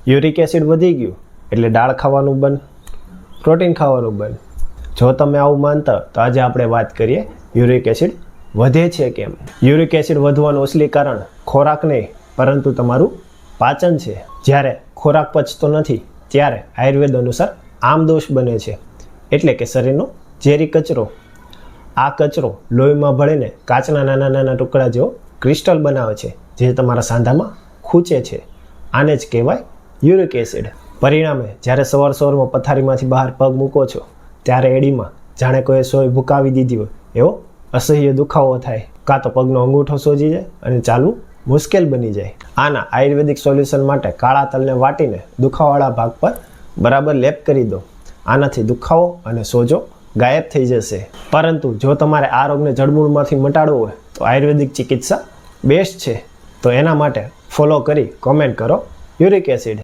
Uric acid વધી ગયું એટલે દાળ ખાવાનું બંધ, પ્રોટીન ખાવાનું બંધ. જો તમે આવું માનતા તો આજે આપણે વાત કરીએ યુરિક એસિડ વધે છે કેમ. યુરિક એસિડ વધવાનું અસલી કારણ ખોરાક નહીં પરંતુ તમારું પાચન છે. જ્યારે ખોરાક પચતો નથી ત્યારે આયુર્વેદ અનુસાર આમદોષ બને છે, એટલે કે શરીરનો ઝેરી કચરો. આ કચરો લોહીમાં ભળીને કાચના નાના નાના ટુકડા જેવો ક્રિસ્ટલ બનાવે છે, જે તમારા સાંધામાં ખૂંચે છે. આને જ કહેવાય યુરિક એસિડ. પરિણામે જ્યારે સવારમાં પથારીમાંથી બહાર પગ મૂકો છો ત્યારે એડીમાં જાણે કોઈ સોય ભૂકાવી દીધી હોય એવો અસહ્ય દુખાવો થાય, કાં તો પગનો અંગૂઠો સોજી જાય અને ચાલવું મુશ્કેલ બની જાય. આના આયુર્વેદિક સોલ્યુશન માટે કાળા તલને વાટીને દુખાવાળા ભાગ પર બરાબર લેપ કરી દો. આનાથી દુખાવો અને સોજો ગાયબ થઈ જશે. પરંતુ જો તમારે આ રોગને જડમૂળમાંથી મટાડવો હોય તો આયુર્વેદિક ચિકિત્સા બેસ્ટ છે. તો એના માટે ફોલો કરી કોમેન્ટ કરો યુરિક એસિડ.